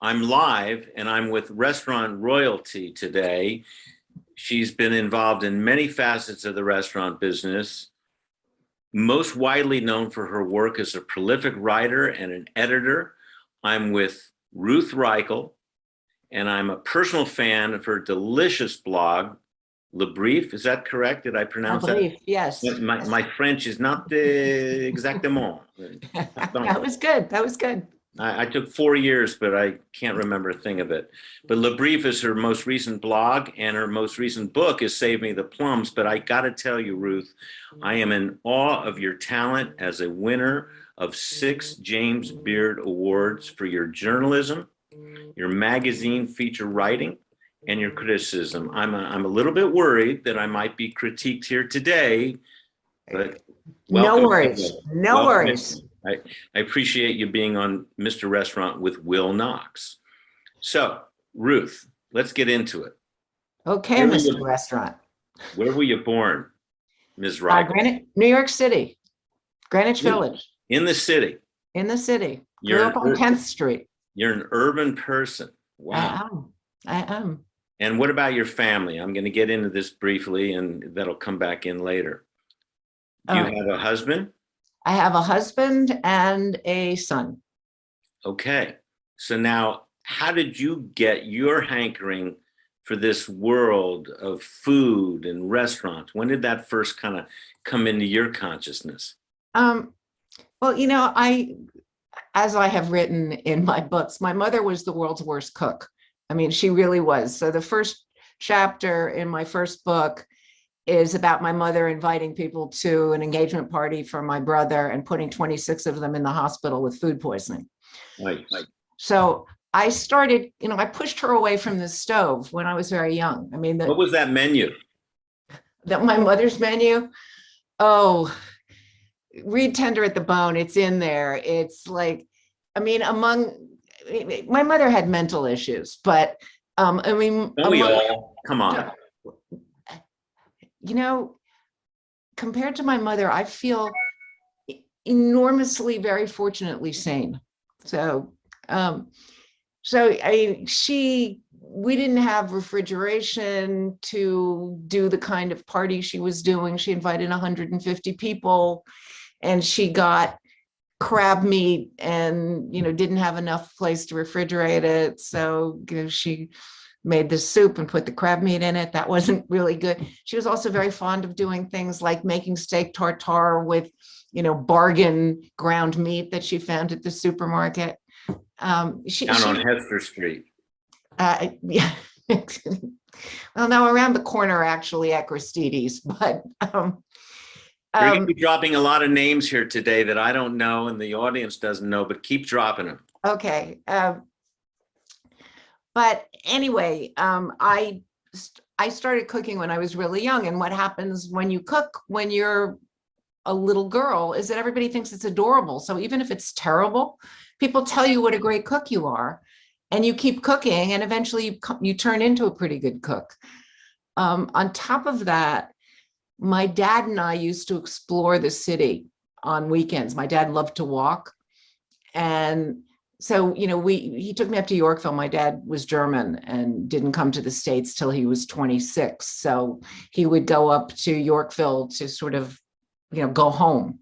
I'm live and I'm with restaurant royalty today. She's been involved in many facets of the restaurant business, most widely known for her work as a prolific writer and an editor. I'm with Ruth Reichl, and I'm a personal fan of her delicious blog, Le Brief. Is that correct? Did I pronounce that? Brief, yes. My French is not exactement. That was good. That was good. I took 4 years, but I can't remember a thing of it. But Le Brief is her most recent blog, and her most recent book is Save Me the Plums. But I got to tell you, Ruth, I am in awe of your talent as a winner of 6 James Beard Awards for your journalism, your magazine feature writing, and your criticism. I'm a little bit worried that I might be critiqued here today, but no worries. No worries. I appreciate you being on Mr. Restaurant with Will Knox. So, Ruth, let's get into it. Okay, Mr. Restaurant. Where were you born, Ms. Reichl? New York City, Greenwich Village. In the city? In the city. Grew up on 10th Street. You're an urban person. Wow. I am. And what about your family? I'm going to get into this briefly, and that'll come back in later. Do you have a husband? I have a husband and a son. Okay. So now, how did you get your hankering for this world of food and restaurants? When did that first kind of come into your consciousness? Well, as I have written in my books, my mother was the world's worst cook. I mean, she really was. So the first chapter in my first book is about my mother inviting people to an engagement party for my brother and putting 26 of them in the hospital with food poisoning. Right. So I started, I pushed her away from the stove when I was very young. I mean, what was that menu? My mother's menu? Oh, read Tender at the Bone. It's in there. It's like, my mother had mental issues, but Don't we all? Come on. Compared to my mother, I feel enormously, very fortunately sane. We didn't have refrigeration to do the kind of party she was doing. She invited 150 people, and she got crab meat and, didn't have enough place to refrigerate it. So, she made the soup and put the crab meat in it. That wasn't really good. She was also very fond of doing things like making steak tartare with, bargain ground meat that she found at the supermarket. Down on Hester Street. Yeah. Well, no, around the corner, actually, at Christides. But you're going to be dropping a lot of names here today that I don't know and the audience doesn't know, but keep dropping them. Okay. But anyway, I started cooking when I was really young. And what happens when you cook when you're a little girl is that everybody thinks it's adorable. So even if it's terrible, people tell you what a great cook you are, and you keep cooking, and eventually you turn into a pretty good cook. On top of that, my dad and I used to explore the city on weekends. My dad loved to walk. And so, he took me up to Yorkville. My dad was German and didn't come to the States till he was 26. So he would go up to Yorkville to sort of, go home.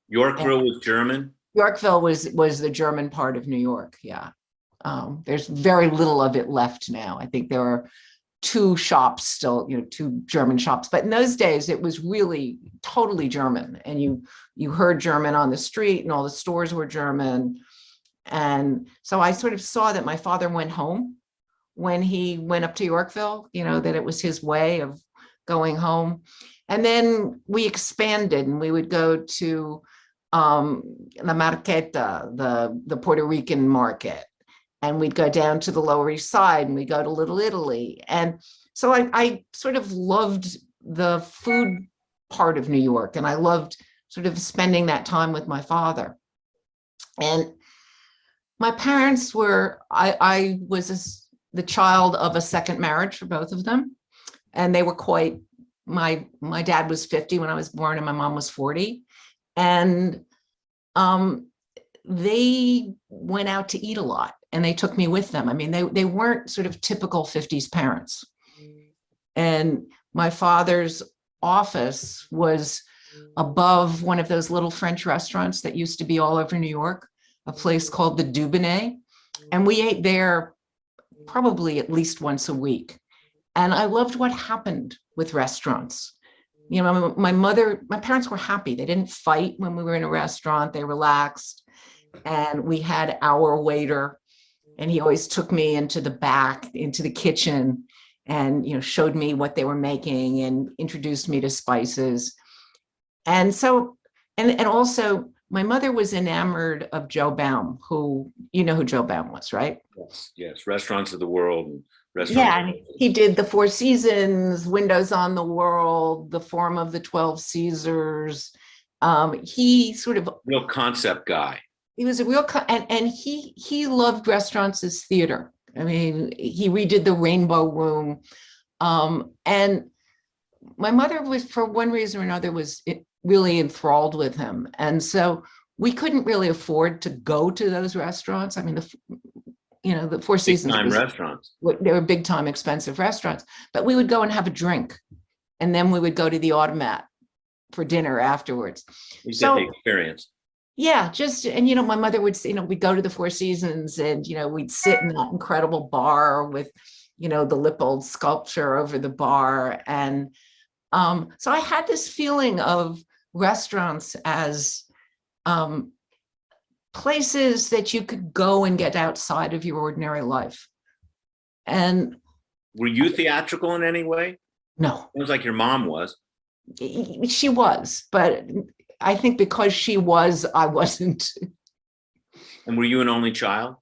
Yorkville was German? Yorkville was the German part of New York. Yeah. There's very little of it left now. I think there are 2 shops still, 2 German shops. But in those days, it was really totally German. And you heard German on the street, and all the stores were German. And so I sort of saw that my father went home when he went up to Yorkville, that it was his way of going home. And then we expanded, and we would go to La Marqueta, the Puerto Rican market. And we'd go down to the Lower East Side, and we'd go to Little Italy. And so I sort of loved the food part of New York, and I loved sort of spending that time with my father. And my parents I was the child of a second marriage for both of them. And they were my dad was 50 when I was born, and my mom was 40. And they went out to eat a lot and they took me with them. I mean, they weren't sort of typical 50s parents. And my father's office was above one of those little French restaurants that used to be all over New York, a place called the Gourmet. And we ate there probably at least once a week. And I loved what happened with restaurants. You know, my parents were happy. They didn't fight when we were in a restaurant. They relaxed. And we had our waiter, and he always took me into the back, into the kitchen, and, you know, showed me what they were making and introduced me to spices. And so, and also my mother was enamored of Joe Baum, who, you know who Joe Baum was, right? Yes, yes. Restaurants of the World. Yeah, and he did the Four Seasons, Windows on the World, the Forum of the 12 Caesars. He sort of real concept guy. He was a real, and he loved restaurants as theater. I mean, he redid the Rainbow Room. And my mother was, for one reason or another, was really enthralled with him. And so we couldn't really afford to go to those restaurants. I mean, the Four Seasons restaurants. They were big time expensive restaurants, but we would go and have a drink. And then we would go to the Automat for dinner afterwards. You get the experience. Yeah, and, my mother would, we'd go to the Four Seasons and, we'd sit in that incredible bar with, the Lippold sculpture over the bar. And so I had this feeling of restaurants as places that you could go and get outside of your ordinary life. And were you theatrical in any way? No. It was like your mom was. She was, but I think because she was, I wasn't. And were you an only child?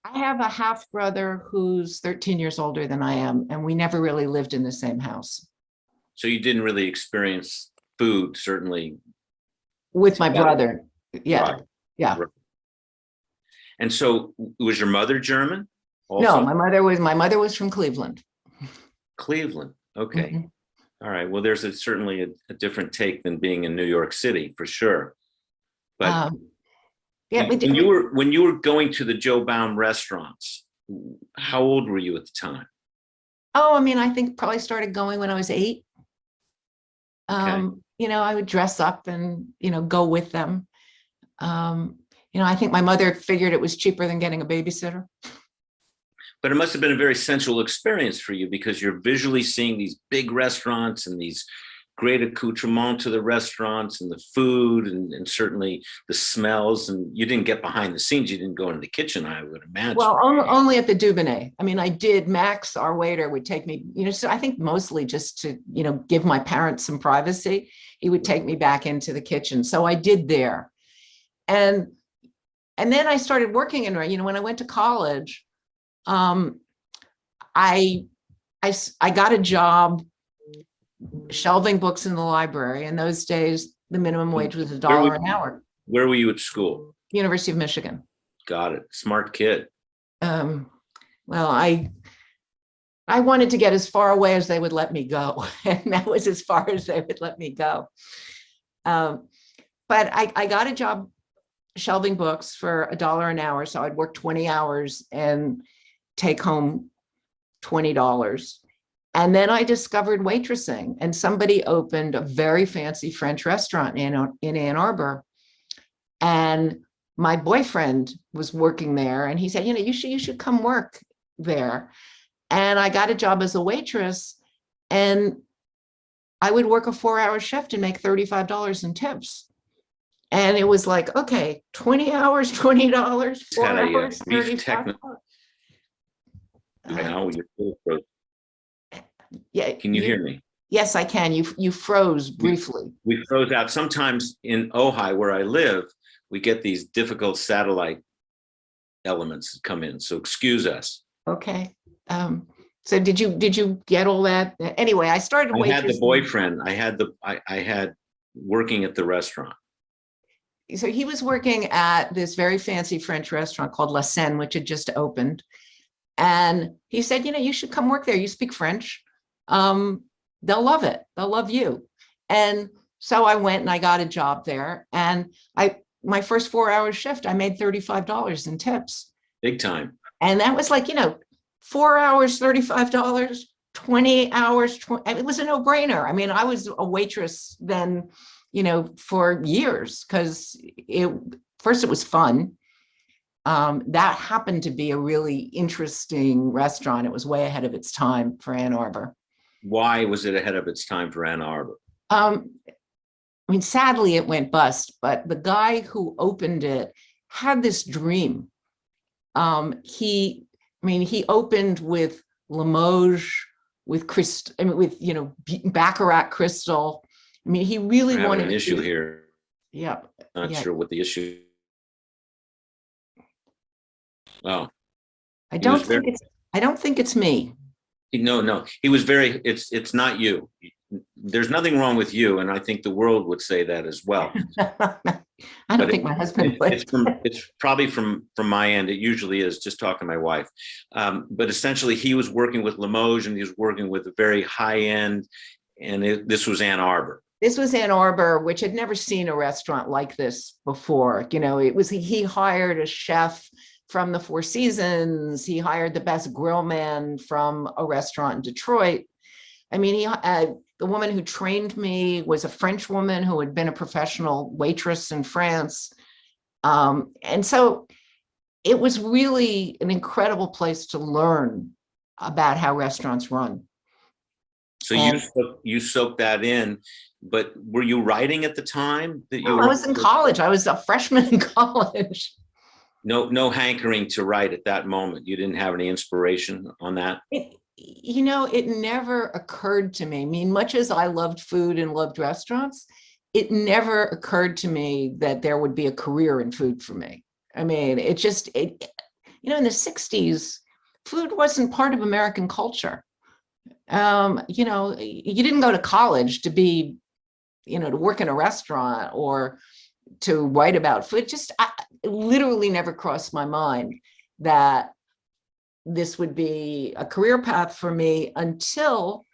I have a half brother who's 13 years older than I am, and we never really lived in the same house. So you didn't really experience food, certainly. With my brother. Yeah. Right. Yeah. Right. And so was your mother German also? No, my mother was from Cleveland. Cleveland. Okay. Mm-hmm. All right. Well, there's certainly a different take than being in New York City, for sure. But yeah, when you were going to the Joe Baum restaurants, how old were you at the time? Oh, I mean, I think probably started going when I was 8. Okay. I would dress up and, go with them. I think my mother figured it was cheaper than getting a babysitter. But it must have been a very sensual experience for you, because you're visually seeing these big restaurants and these great accoutrements to the restaurants and the food and certainly the smells. And you didn't get behind the scenes. You didn't go into the kitchen, I would imagine. Well, only at the Gourmet. I mean, I did. Max, our waiter, would take me, so I think mostly just to, give my parents some privacy. He would take me back into the kitchen. So I did there. And then I started working in, when I went to college, I got a job shelving books in the library. In those days, the minimum wage was $1 an hour. Where were you at school? University of Michigan. Got it. Smart kid. Well, I wanted to get as far away as they would let me go. And that was as far as they would let me go. But I got a job shelving books for $1 an hour. So I'd work 20 hours and take home $20. And then I discovered waitressing, and somebody opened a very fancy French restaurant in Ann Arbor. And my boyfriend was working there, and he said, you should come work there. And I got a job as a waitress, and I would work a 4-hour shift and make $35 in tips. And it was like, okay, 20 hours, $20, 4 hours, $35. Yeah. Can you hear me? Yes, I can. You froze briefly. We froze out. Sometimes in Ojai, where I live, we get these difficult satellite elements that come in. So excuse us. Okay. So did you get all that? Anyway, I started. I had the boyfriend. I had working at the restaurant. So he was working at this very fancy French restaurant called La Seine, which had just opened. And he said, you should come work there. You speak French. They'll love it. They'll love you. And so I went and I got a job there. And my first 4-hour shift, I made $35 in tips. Big time. And that was like, 4 hours, $35, 20 hours, it was a no-brainer. I mean, I was a waitress then, for years, because first it was fun. That happened to be a really interesting restaurant. It was way ahead of its time for Ann Arbor. Why was it ahead of its time for Ann Arbor? I mean, sadly, it went bust, but the guy who opened it had this dream. He opened with Limoges, with Baccarat Crystal. I mean, he really wanted an issue here. Yeah. Not sure what the issue. Oh, I don't think it's me. No, he was very, it's not you. There's nothing wrong with you. And I think the world would say that as well. I don't think my husband would. It's probably from my end. It usually is, just talking to my wife. But essentially he was working with Limoges, and he was working with a very high end, and this was Ann Arbor. This was Ann Arbor, which had never seen a restaurant like this before. He hired a chef from the Four Seasons. He hired the best grill man from a restaurant in Detroit. I mean, the woman who trained me was a French woman who had been a professional waitress in France. And so it was really an incredible place to learn about how restaurants run. So you soaked that in, but were you writing at the time that you? I was in college. I was a freshman in college. No hankering to write at that moment. You didn't have any inspiration on that? It never occurred to me. I mean, much as I loved food and loved restaurants, it never occurred to me that there would be a career in food for me. I mean, in the 60s, food wasn't part of American culture. You didn't go to college to be, to work in a restaurant or to write about food. It literally never crossed my mind that this would be a career path for me until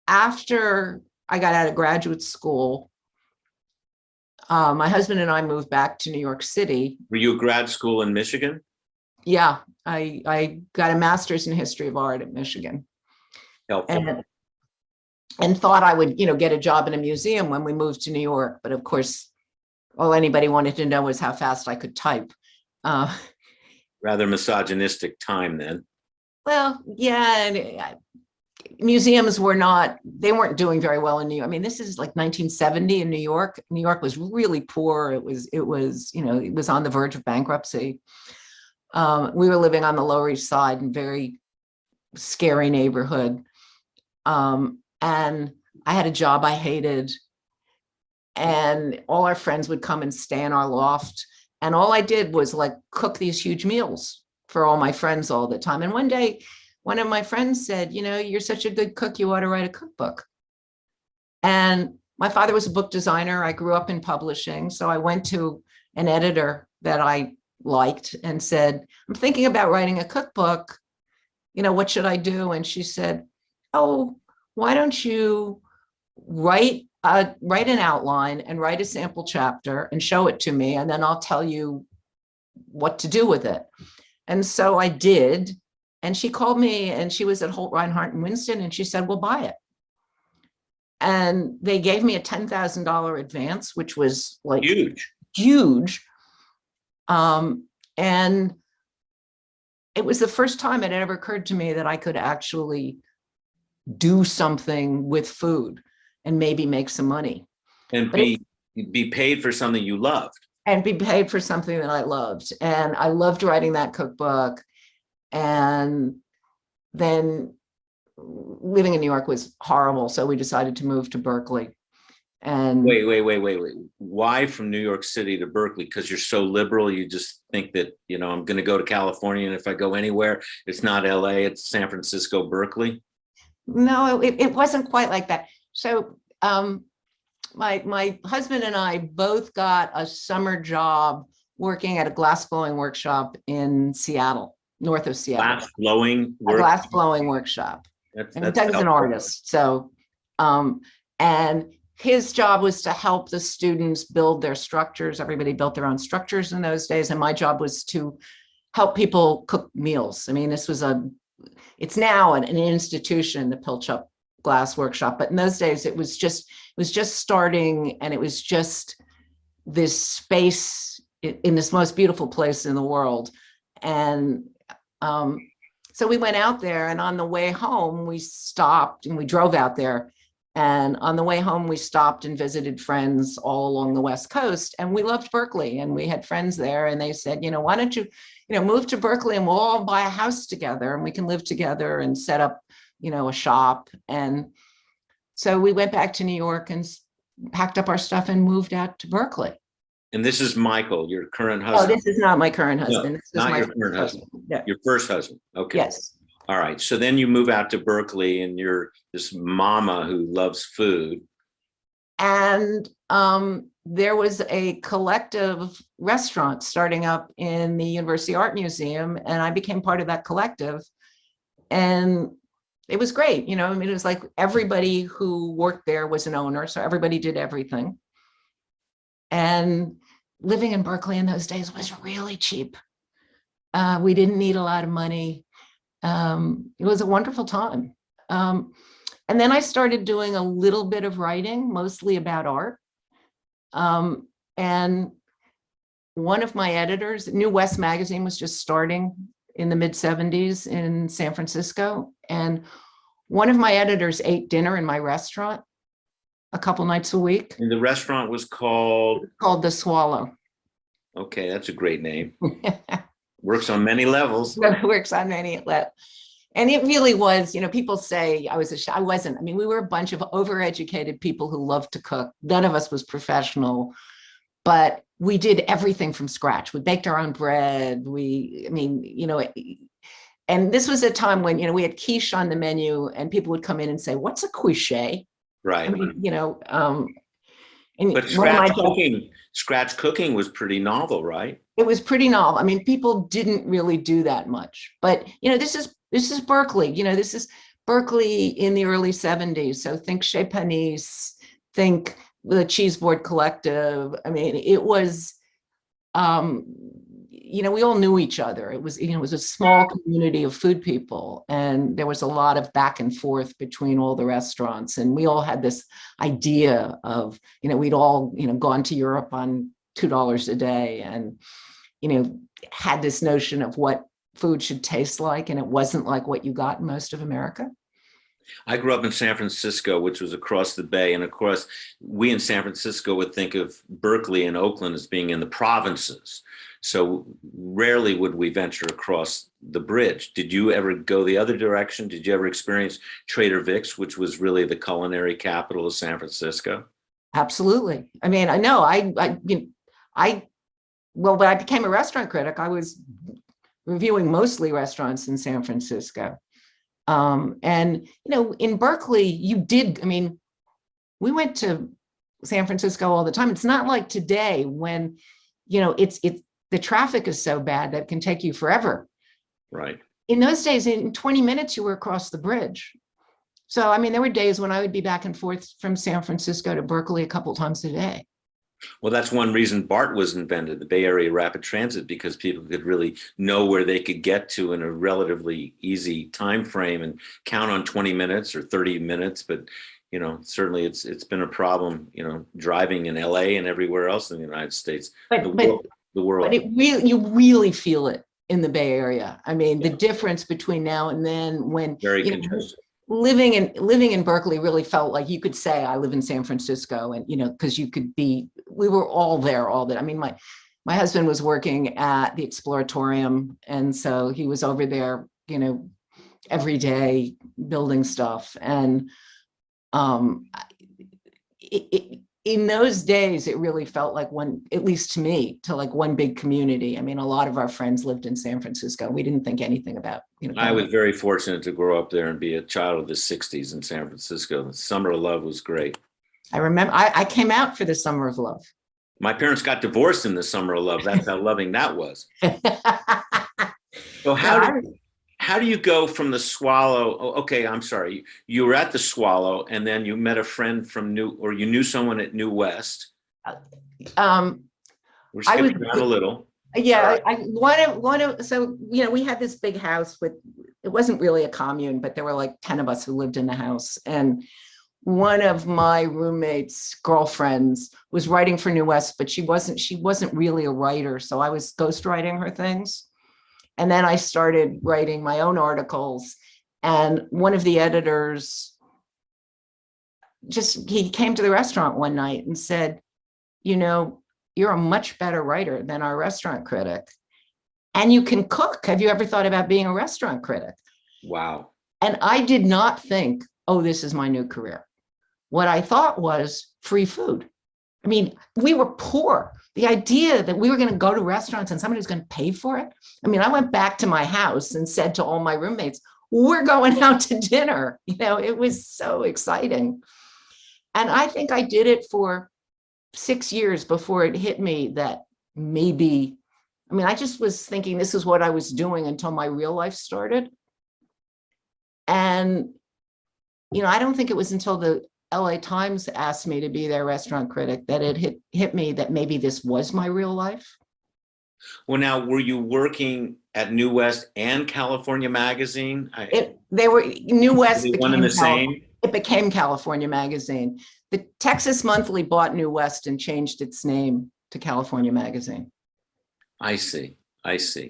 after I got out of graduate school. My husband and I moved back to New York City. Were you at grad school in Michigan? Yeah, I got a master's in history of art at Michigan. Helpful. And thought I would, get a job in a museum when we moved to New York. But of course, all anybody wanted to know was how fast I could type. Rather misogynistic time then. Well, yeah, museums weren't doing very well in New York. I mean, this is like 1970 in New York. New York was really poor. It was on the verge of bankruptcy. We were living on the Lower East Side in very scary neighborhood. And I had a job I hated. And all our friends would come and stay in our loft. And all I did was cook these huge meals for all my friends all the time. And one day, one of my friends said, you're such a good cook, you ought to write a cookbook. And my father was a book designer. I grew up in publishing. So I went to an editor that I liked and said, I'm thinking about writing a cookbook. What should I do? And she said, oh, why don't you write an outline and write a sample chapter and show it to me, and then I'll tell you what to do with it. And so I did. And she called me, and she was at Holt Reinhardt and Winston, and she said, well, buy it. And they gave me a $10,000 advance, which was huge. And it was the first time it ever occurred to me that I could actually do something with food and maybe make some money. And be paid for something you loved. And be paid for something that I loved. And I loved writing that cookbook. And then living in New York was horrible. So we decided to move to Berkeley. And wait. Why from New York City to Berkeley? Because you're so liberal, you just think that, I'm going to go to California, and if I go anywhere, it's not LA, it's San Francisco, Berkeley. No, it wasn't quite like that. So my husband and I both got a summer job working at a glass blowing workshop in Seattle, north of Seattle. Glass blowing workshop. And Doug's an artist. So, and his job was to help the students build their structures. Everybody built their own structures in those days. And my job was to help people cook meals. I mean, it's now an institution, the Pilchup Glass Workshop, but in those days it was just starting, and it was just this space in this most beautiful place in the world. And so we went out there, and on the way home, we stopped and we drove out there. And on the way home, we stopped and visited friends all along the West Coast. And we loved Berkeley, and we had friends there. And they said, why don't you, move to Berkeley, and we'll all buy a house together, and we can live together and set up, a shop. And so we went back to New York and packed up our stuff and moved out to Berkeley. And this is Michael, your current Oh, husband? this is not my current husband. This is not my your first current husband. Yeah. Your first husband. Okay. Yes. All right. So then you move out to Berkeley, and you're this mama who loves food. And there was a collective restaurant starting up in the University Art Museum, and I became part of that collective. And it was great. It was like everybody who worked there was an owner, so everybody did everything. And living in Berkeley in those days was really cheap. We didn't need a lot of money. It was a wonderful time. And then I started doing a little bit of writing, mostly about art. And one of my editors, New West magazine was just starting in the mid-70s in San Francisco. And one of my editors ate dinner in my restaurant a couple nights a week. And the restaurant was called The Swallow. Okay, that's a great name. Works on many levels. Works on many levels. And it really was, people say I wasn't. I mean, we were a bunch of overeducated people who loved to cook. None of us was professional, but we did everything from scratch. We baked our own bread. And this was a time when, we had quiche on the menu, and people would come in and say, "What's a quiche?" Right. I mean, but scratch cooking was pretty novel, right? It was pretty novel. I mean, people didn't really do that much, but this is Berkeley. This is Berkeley in the early 70s. So think Chez Panisse, think the Cheese Board Collective. I mean, it was, we all knew each other. It was, it was a small community of food people, and there was a lot of back and forth between all the restaurants. And we all had this idea of, we'd all, gone to Europe on $2 a day, and, had this notion of what food should taste like, and it wasn't like what you got in most of America. I grew up in San Francisco, which was across the bay. And of course, we in San Francisco would think of Berkeley and Oakland as being in the provinces. So rarely would we venture across the bridge. Did you ever go the other direction? Did you ever experience Trader Vic's, which was really the culinary capital of San Francisco? Absolutely. I mean, I know when I became a restaurant critic, I was reviewing mostly restaurants in San Francisco. And, in Berkeley, we went to San Francisco all the time. It's not like today when, the traffic is so bad that it can take you forever. Right. In those days, in 20 minutes, you were across the bridge. So, there were days when I would be back and forth from San Francisco to Berkeley a couple times a day. Well, that's one reason BART was invented, the Bay Area Rapid Transit, because people could really know where they could get to in a relatively easy time frame and count on 20 minutes or 30 minutes. But, certainly it's been a problem, driving in LA and everywhere else in the United States, the world. But you really feel it in the Bay Area. The difference between now and then, when very congested. Living in Berkeley really felt like you could say I live in San Francisco, and because we were all there all the. My husband was working at the Exploratorium, and so he was over there, every day building stuff. And in those days, it really felt like at least to me, one big community. A lot of our friends lived in San Francisco. We didn't think anything about, I was very fortunate to grow up there and be a child of the 60s in San Francisco. The Summer of Love was great. I remember I came out for the Summer of Love. My parents got divorced in the Summer of Love. That's how loving that was. So how how do you go from the Swallow? Oh, okay, I'm sorry. You were at the Swallow, and then you met a friend from you knew someone at New West. Um, We're I was, skipping around a little. yeah, so, we had this big house it wasn't really a commune, but there were like 10 of us who lived in the house. And one of my roommate's girlfriends was writing for New West, but she wasn't really a writer. So I was ghostwriting her things. And then I started writing my own articles. And one of the editors he came to the restaurant one night and said, you're a much better writer than our restaurant critic. And you can cook. Have you ever thought about being a restaurant critic? Wow. And I did not think, oh, this is my new career. What I thought was free food. I mean, we were poor. The idea that we were going to go to restaurants and somebody was going to pay for it. I mean, I went back to my house and said to all my roommates, we're going out to dinner. It was so exciting. And I think I did it for 6 years before it hit me that maybe, I just was thinking this is what I was doing until my real life started. And, I don't think it was until the LA Times asked me to be their restaurant critic that it hit me that maybe this was my real life. Well, now, were you working at New West and California Magazine? They were New West. One and the same? It became California Magazine. The Texas Monthly bought New West and changed its name to California Magazine. I see.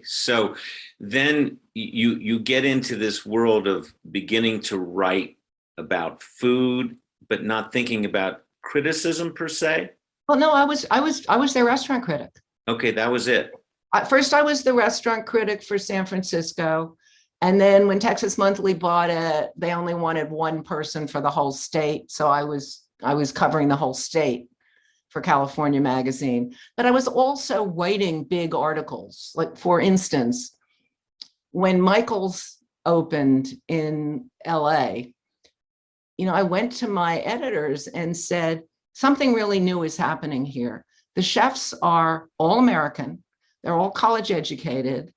So then you get into this world of beginning to write about food, but not thinking about criticism per se. Well, no, I was their restaurant critic. Okay, that was it. First, I was the restaurant critic for San Francisco. And then when Texas Monthly bought it, they only wanted one person for the whole state. So I was covering the whole state for California Magazine. But I was also writing big articles. Like, for instance, when Michael's opened in LA, I went to my editors and said, something really new is happening here. The chefs are all American. They're all college educated.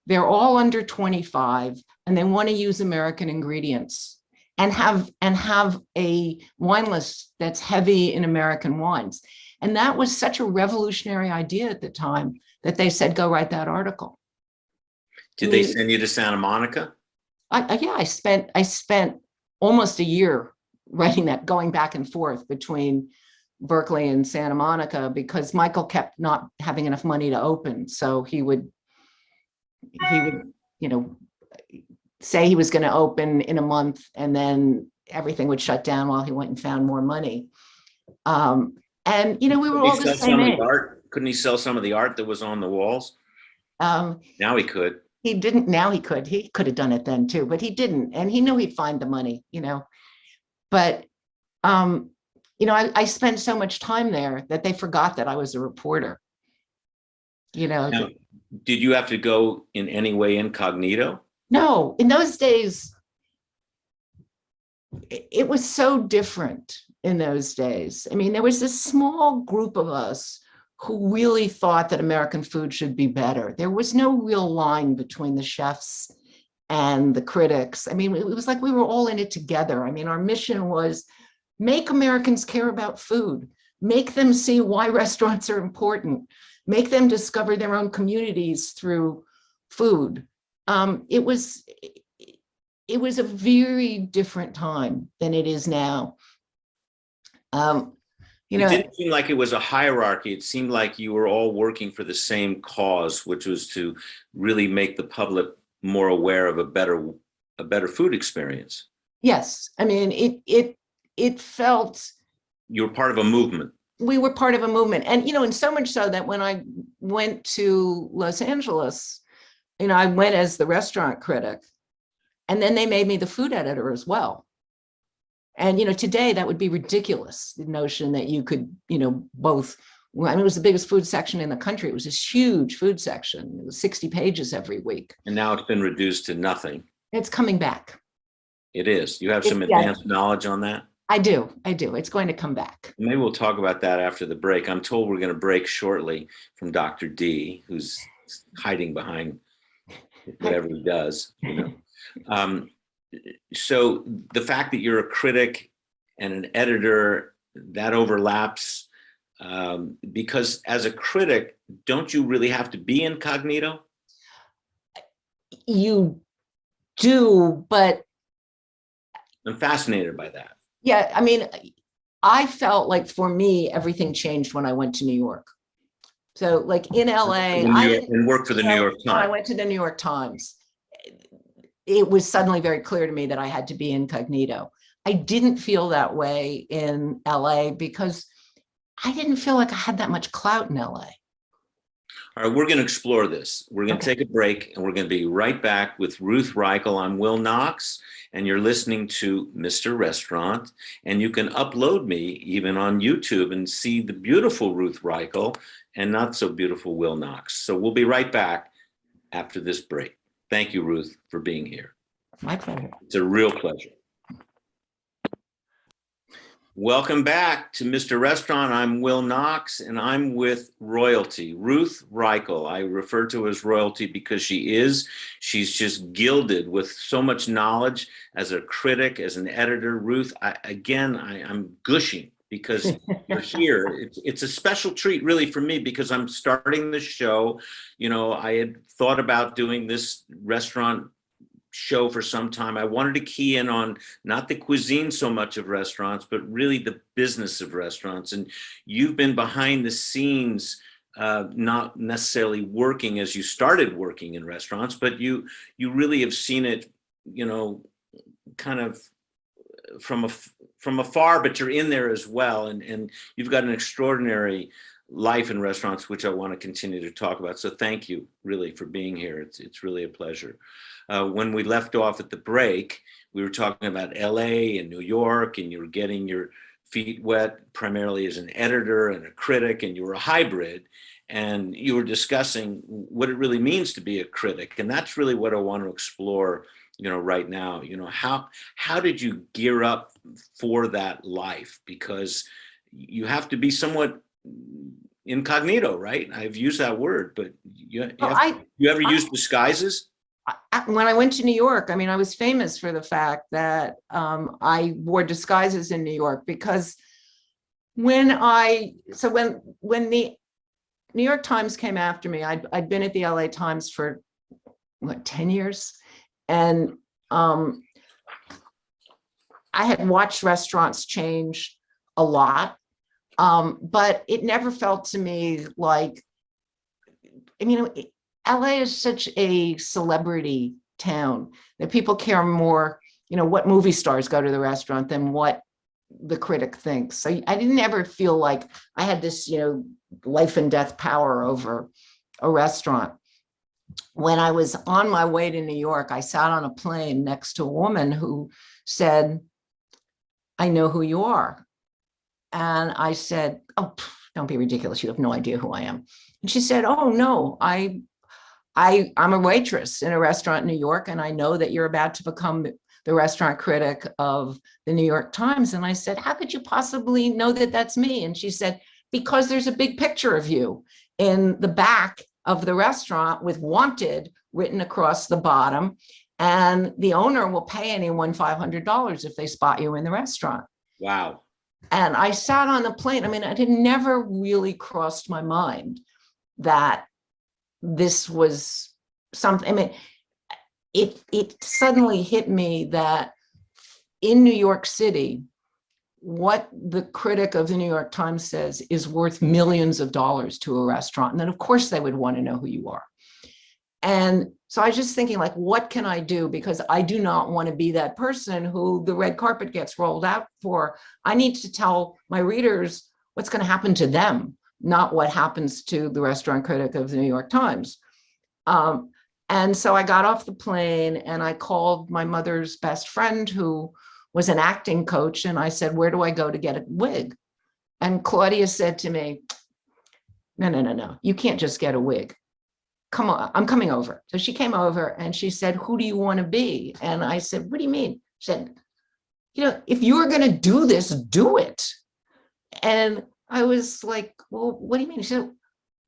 They're all under 25, and they want to use American ingredients and have a wine list that's heavy in American wines. And that was such a revolutionary idea at the time that they said, go write that article. Did they send you to Santa Monica? I spent almost a year writing that, going back and forth between Berkeley and Santa Monica, because Michael kept not having enough money to open. So he would, say he was going to open in a month, and then everything would shut down while he went and found more money. And we were all the same age. Couldn't he sell some of the art that was on the walls? Now he could. He didn't. Now he could. He could have done it then too, but he didn't. And he knew he'd find the money, But, I spent so much time there that they forgot that I was a reporter. Now, did you have to go in any way incognito? No, in those days, it was so different in those days. There was this small group of us who really thought that American food should be better. There was no real line between the chefs and the critics. It was like we were all in it together. Our mission was make Americans care about food, make them see why restaurants are important, make them discover their own communities through food. It was a very different time than it is now. It didn't seem like it was a hierarchy. It seemed like you were all working for the same cause, which was to really make the public more aware of a better food experience. Yes, it felt you were part of a movement. We were part of a movement, and and so much so that when I went to Los Angeles, I went as the restaurant critic, and then they made me the food editor as well. And, today that would be ridiculous, the notion that you could, both. It was the biggest food section in the country. It was this huge food section. It was 60 pages every week. And now it's been reduced to nothing. It's coming back. It is. You have some advanced knowledge on that? I do. It's going to come back. Maybe we'll talk about that after the break. I'm told we're going to break shortly from Dr. D, who's hiding behind whatever he does, So the fact that you're a critic and an editor, that overlaps, because as a critic, don't you really have to be incognito? You do, but I'm fascinated by that. yeah, I mean, I felt like for me, everything changed when I went to New York. So like in LA, And work for the New York when I Times. went to the New York Times, it was suddenly very clear to me that I had to be incognito. I didn't feel that way in LA because I didn't feel like I had that much clout in LA. All right, we're going to explore this. We're going to take a break, and we're going to be right back with Ruth Reichl. I'm Will Knox, and you're listening to Mr. Restaurant. And you can upload me even on YouTube and see the beautiful Ruth Reichl and not so beautiful Will Knox. So we'll be right back after this break. Thank you, Ruth, for being here. My pleasure. It's a real pleasure. Welcome back to Mr. Restaurant. I'm Will Knox, and I'm with royalty, Ruth Reichl. I refer to her as royalty because she's just gilded with so much knowledge as a critic, as an editor. Ruth, I'm gushing because you're here. It's a special treat really for me because I'm starting the show. I had thought about doing this restaurant show for some time. I wanted to key in on not the cuisine so much of restaurants, but really the business of restaurants. And you've been behind the scenes, not necessarily working as you started working in restaurants, but you really have seen it, kind of from afar, but you're in there as well. And you've got an extraordinary life in restaurants, which I want to continue to talk about. So thank you really for being here. It's really a pleasure. When we left off at the break, we were talking about LA and New York, and you were getting your feet wet primarily as an editor and a critic, and you were a hybrid, and you were discussing what it really means to be a critic. And that's really what I want to explore, right now. How did you gear up for that life? Because you have to be somewhat incognito, right? I've used that word, but you ever used disguises? When I went to New York, I was famous for the fact that I wore disguises in New York because when the New York Times came after me, I'd been at the LA Times for 10 years. And I had watched restaurants change a lot, but it never felt to me like, LA is such a celebrity town that people care more, what movie stars go to the restaurant than what the critic thinks. So I didn't ever feel like I had this, life and death power over a restaurant. When I was on my way to New York, I sat on a plane next to a woman who said, "I know who you are." And I said, "Oh, don't be ridiculous. You have no idea who I am." And she said, "Oh, no, I'm a waitress in a restaurant in New York, and I know that you're about to become the restaurant critic of the New York Times." And I said, "How could you possibly know that that's me?" And she said, "Because there's a big picture of you in the back of the restaurant with 'Wanted' written across the bottom, and the owner will pay anyone $500 if they spot you in the restaurant." Wow. And I sat on the plane. It had never really crossed my mind that this was something. It suddenly hit me that in New York City, what the critic of the New York Times says is worth millions of dollars to a restaurant. And then, of course, they would want to know who you are. And so I was just thinking, like, what can I do? Because I do not want to be that person who the red carpet gets rolled out for. I need to tell my readers what's going to happen to them, not what happens to the restaurant critic of the New York Times. And so I got off the plane and I called my mother's best friend, who was an acting coach. And I said, "Where do I go to get a wig?" And Claudia said to me, No. You can't just get a wig. Come on, I'm coming over. So she came over and she said, "Who do you want to be?" And I said, "What do you mean?" She said, "If you were going to do this, do it." And I was like, "Well, what do you mean?" She said,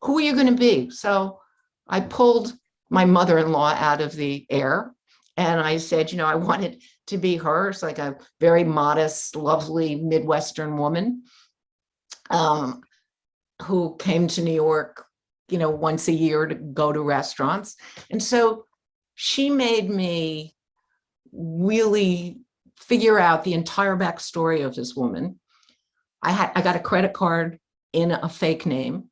"Who are you going to be?" So I pulled my mother-in-law out of the air. And I said, I wanted to be her. It's like a very modest, lovely Midwestern woman who came to New York, once a year to go to restaurants. And so she made me really figure out the entire backstory of this woman. I got a credit card in a fake name.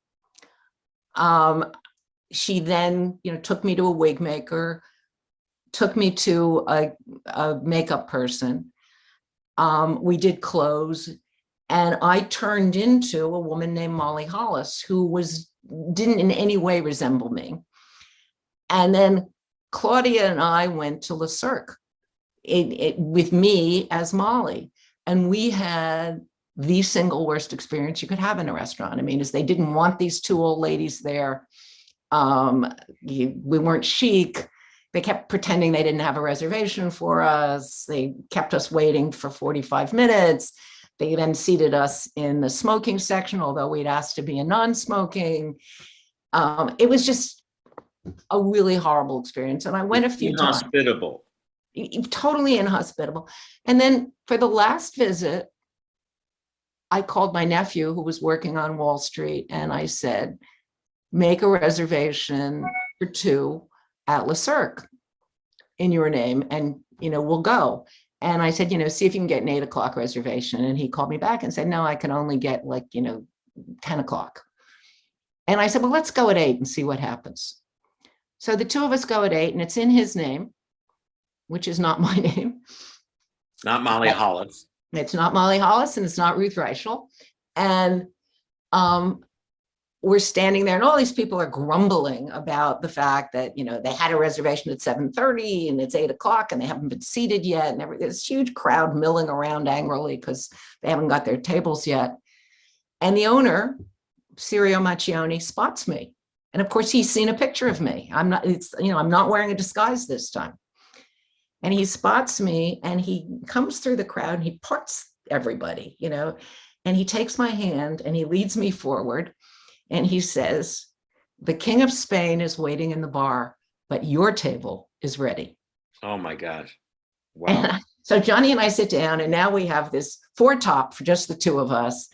She then, took me to a wig maker, took me to a makeup person. We did clothes, and I turned into a woman named Molly Hollis, who didn't in any way resemble me. And then Claudia and I went to Le Cirque with me as Molly, and we had the single worst experience you could have in a restaurant. I mean, is they didn't want these two old ladies there. We weren't chic. They kept pretending they didn't have a reservation for us. They kept us waiting for 45 minutes. They then seated us in the smoking section, although we'd asked to be a non-smoking. It was just a really horrible experience. And I went a few times. Inhospitable. Totally inhospitable. And then for the last visit, I called my nephew who was working on Wall Street, and I said, make a reservation for 2 at Le Cirque in your name, and we'll go. And I said, see if you can get an 8 o'clock reservation. And he called me back and said, no, I can only get 10 o'clock. And I said, well, let's go at 8 and see what happens. So the 2 of us go at 8, and it's in his name, which is not my name. Not Molly Hollis. It's not Molly Hollis, and it's not Ruth Reichl. And we're standing there, and all these people are grumbling about the fact that, they had a reservation at 7:30 and it's 8 o'clock and they haven't been seated yet. And there's this huge crowd milling around angrily because they haven't got their tables yet. And the owner, Sirio Macchioni, spots me. And of course, he's seen a picture of me. I'm not wearing a disguise this time. And he spots me, and he comes through the crowd, and he parts everybody, and he takes my hand and he leads me forward. And he says, the King of Spain is waiting in the bar, but your table is ready. Oh my gosh. Wow. And so Johnny and I sit down, and now we have this 4-top for just the 2 of us.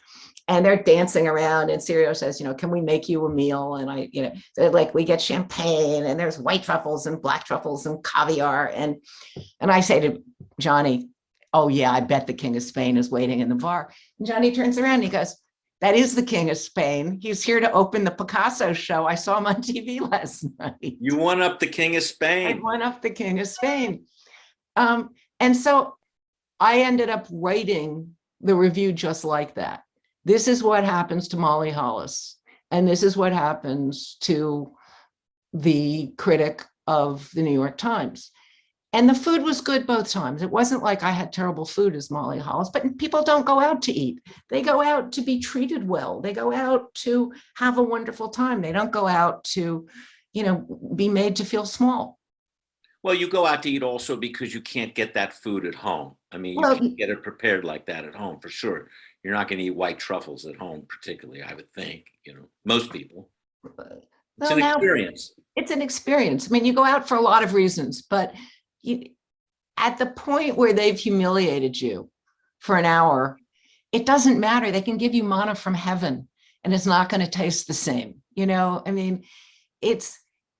And they're dancing around, and Sirio says, can we make you a meal? And we get champagne, and there's white truffles and black truffles and caviar. And I say to Johnny, oh yeah, I bet the King of Spain is waiting in the bar. And Johnny turns around and he goes, that is the King of Spain. He's here to open the Picasso show. I saw him on TV last night. You won up the King of Spain. I won up the King of Spain. And so I ended up writing the review just like that. This is what happens to Molly Hollis, and this is what happens to the critic of the New York Times. And the food was good both times. It wasn't like I had terrible food as Molly Hollis, but people don't go out to eat. They go out to be treated well. They go out to have a wonderful time. They don't go out to, be made to feel small. Well, you go out to eat also because you can't get that food at home. I mean, you can't get it prepared like that at home, for sure. You're not going to eat white truffles at home, particularly, I would think, most people. It's an experience. It's an experience. I mean, you go out for a lot of reasons, but at the point where they've humiliated you for an hour, it doesn't matter. They can give you manna from heaven, and it's not going to taste the same. I mean, it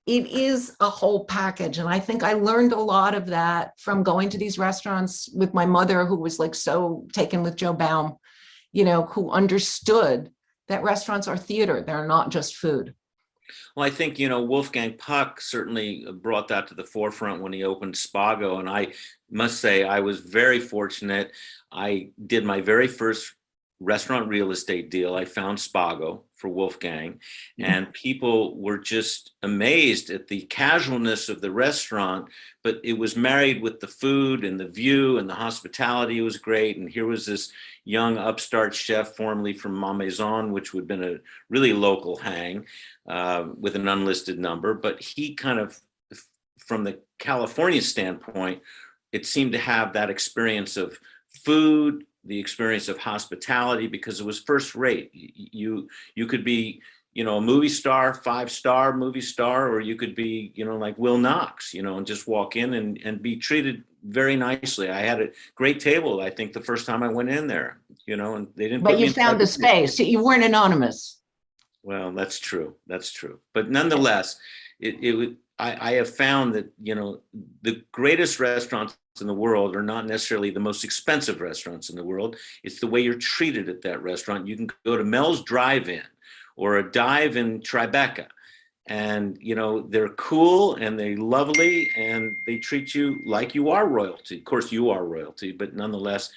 is a whole package. And I think I learned a lot of that from going to these restaurants with my mother, who was so taken with Joe Baum, who understood that restaurants are theater. They're not just food. Well, I think, Wolfgang Puck certainly brought that to the forefront when he opened Spago. And I must say, I was very fortunate. I did my very first restaurant real estate deal. I found Spago for Wolfgang, and people were just amazed at the casualness of the restaurant, but it was married with the food and the view, and the hospitality was great. And here was this young upstart chef, formerly from Ma Maison, which would have been a really local hang with an unlisted number. But he kind of, from the California standpoint, it seemed to have that experience of food, the experience of hospitality, because it was first rate. You could be, a movie star, 5-star movie star, or you could be, like Will Knox, and just walk in and be treated very nicely. I had a great table, I think, the first time I went in there, and they didn't But put me you in found the space. You weren't anonymous. Well, that's true. That's true. But nonetheless, I have found that, the greatest restaurants in the world are not necessarily the most expensive restaurants in the world. It's the way you're treated at that restaurant. You can go to Mel's Drive-In or a dive in Tribeca, and, they're cool and they're lovely and they treat you like you are royalty. Of course, you are royalty, but nonetheless,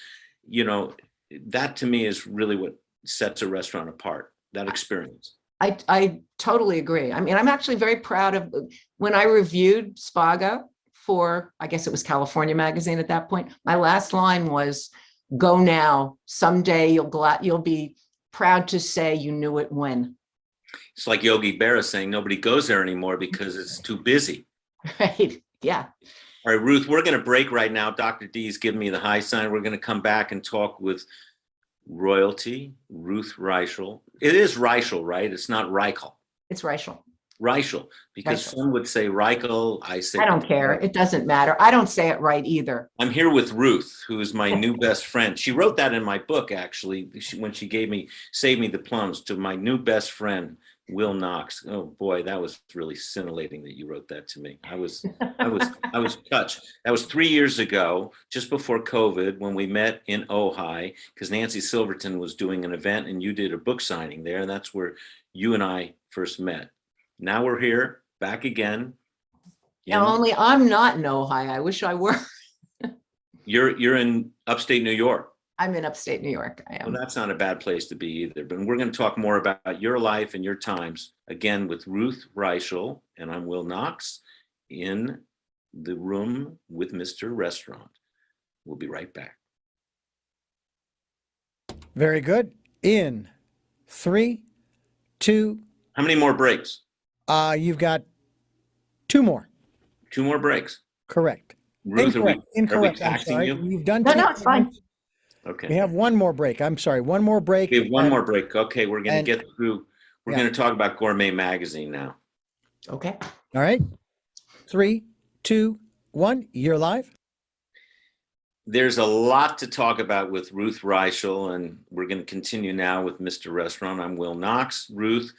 that to me is really what sets a restaurant apart, that experience. I totally agree. I mean, I'm actually very proud of when I reviewed Spago for, I guess it was California Magazine at that point. My last line was, "Go now. Someday you'll be proud to say you knew it when." It's like Yogi Berra saying nobody goes there anymore because it's too busy. Right. Yeah. All right, Ruth, we're going to break right now. Dr. D's giving me the high sign. We're going to come back and talk with royalty, Ruth Reichl. It is Reichl, right? It's not Reichl. It's Reichl. Reichl, because some would say Reichl. I say I don't care. It doesn't matter. I don't say it right either. I'm here with Ruth, who is my new best friend. She wrote that in my book, actually, when she saved me the plums, to my new best friend, Will Knox. Oh boy, that was really scintillating that you wrote that to me. I was touched. That was 3 years ago, just before COVID, when we met in Ojai, because Nancy Silverton was doing an event and you did a book signing there, and that's where you and I first met. Now we're here, back again. Now, only I'm not in Ojai. I wish I were. You're in upstate New York. I'm in upstate New York. I am. Well, that's not a bad place to be either. But we're going to talk more about your life and your times, again, with Ruth Reichl, and I'm Will Knox, in the room with Mr. Restaurant. We'll be right back. Very good. In 3, 2. How many more breaks? You've got 2 more. 2 more breaks. Correct. Ruth, Incorrect. Are we I'm taxing sorry. you? You've done No, 2. no, it's fine. Okay. We have 1 more break. I'm sorry. 1 more break. We have 1 more break. Okay, we're going to get through. We're Yeah. going to talk about Gourmet Magazine now. Okay. All right. 3, 2, 1. You're live. There's a lot to talk about with Ruth Reichl, and we're going to continue now with Mr. Restaurant. I'm Will Knox. Ruth,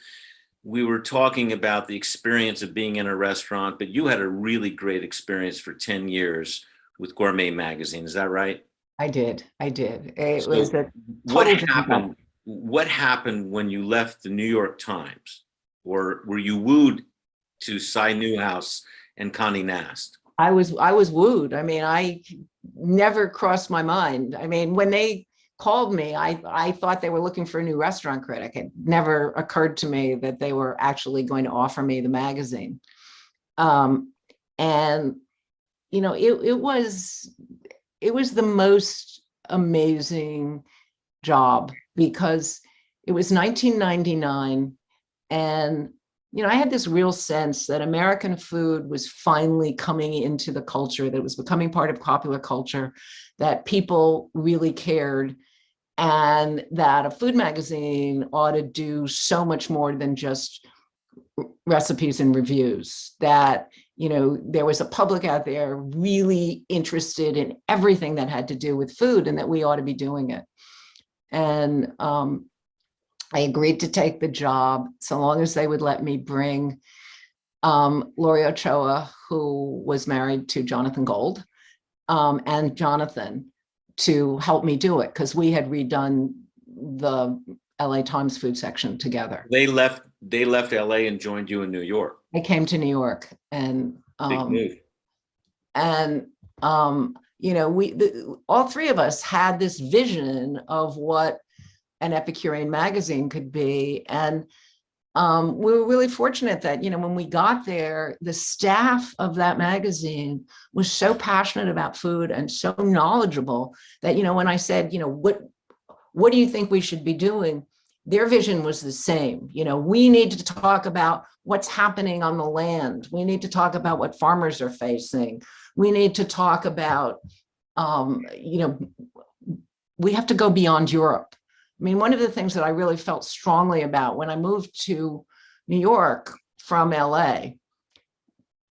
we were talking about the experience of being in a restaurant, but you had a really great experience for 10 years with Gourmet Magazine. Is that right? I did. It So was a what total happened? What happened when you left the New York Times, or were you wooed to Cy Newhouse and Connie Nast? I was wooed. I mean, I never crossed my mind. I mean, when they called me, I thought they were looking for a new restaurant critic. It never occurred to me that they were actually going to offer me the magazine. And it was the most amazing job, because it was 1999, and I had this real sense that American food was finally coming into the culture, that it was becoming part of popular culture, that people really cared, and that a food magazine ought to do so much more than just recipes and reviews, that there was a public out there really interested in everything that had to do with food, and that we ought to be doing it. And I agreed to take the job so long as they would let me bring Lori Ochoa, who was married to Jonathan Gold, and Jonathan, to help me do it, because we had redone the LA Times food section together. They left LA and joined you in New York. I came to New York, and Big move. And all 3 of us had this vision of what an Epicurean magazine could be, and we were really fortunate that when we got there, the staff of that magazine was so passionate about food and so knowledgeable that when I said, what do you think we should be doing? Their vision was the same. We need to talk about what's happening on the land. We need to talk about what farmers are facing. We need to talk about, we have to go beyond Europe. I mean, one of the things that I really felt strongly about when I moved to New York from LA,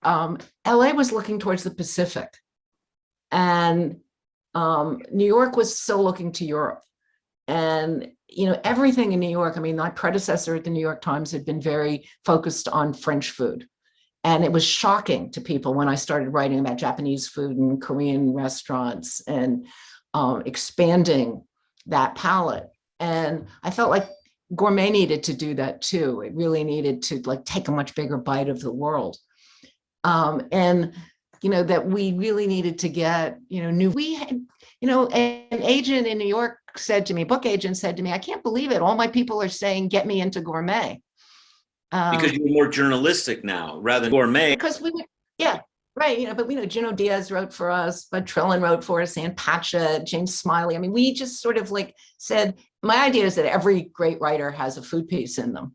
LA was looking towards the Pacific, and New York was still looking to Europe. And, everything in New York, I mean, my predecessor at the New York Times had been very focused on French food. And it was shocking to people when I started writing about Japanese food and Korean restaurants and expanding that palette. And I felt like Gourmet needed to do that too. It really needed to take a much bigger bite of the world. And that we really needed to get, we had, an agent in New York said to me, book agent said to me, I can't believe it. All my people are saying, get me into Gourmet. Because you're more journalistic now rather than Gourmet. Because yeah, right. But Junot Diaz wrote for us, Bud Trillin wrote for us, Ann Patchett, James Smiley. I mean, we just sort of said, my idea is that every great writer has a food piece in them.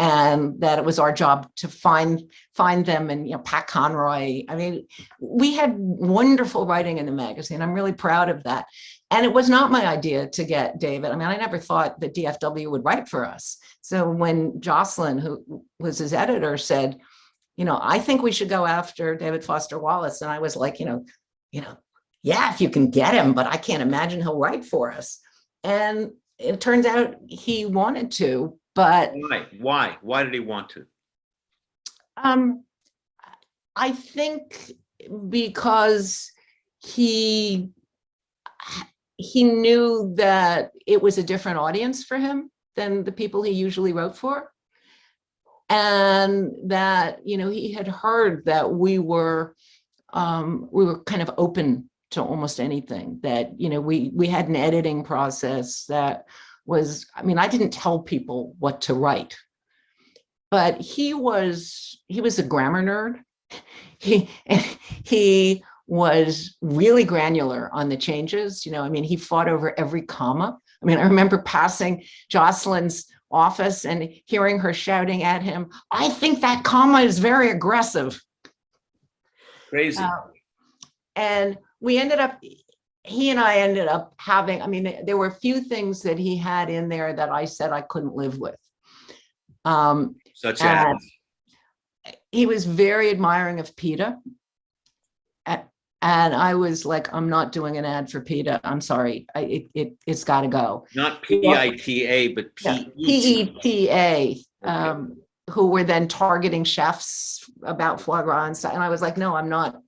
And that it was our job to find them. And, Pat Conroy, I mean, we had wonderful writing in the magazine. I'm really proud of that. And it was not my idea to get David. I mean, I never thought that DFW would write for us. So when Jocelyn, who was his editor, said, I think we should go after David Foster Wallace. And I was like, yeah, if you can get him, but I can't imagine he'll write for us. And it turns out he wanted to. But why did he want to? I think because he knew that it was a different audience for him than the people he usually wrote for, and that he had heard that we were kind of open to almost anything. That we had an editing process that was, I mean, I didn't tell people what to write, but he was a grammar nerd. He was really granular on the changes. I mean, he fought over every comma. I mean, I remember passing Jocelyn's office and hearing her shouting at him, I think that comma is very aggressive. Crazy. And he and I ended up having, I mean, there were a few things that he had in there that I said I couldn't live with. Such as? He was very admiring of PETA. And I was like, I'm not doing an ad for PETA. I'm sorry. It's got to go. Not PITA, but PETA, Okay. who were then targeting chefs about foie gras and stuff. And I was like, no, I'm not,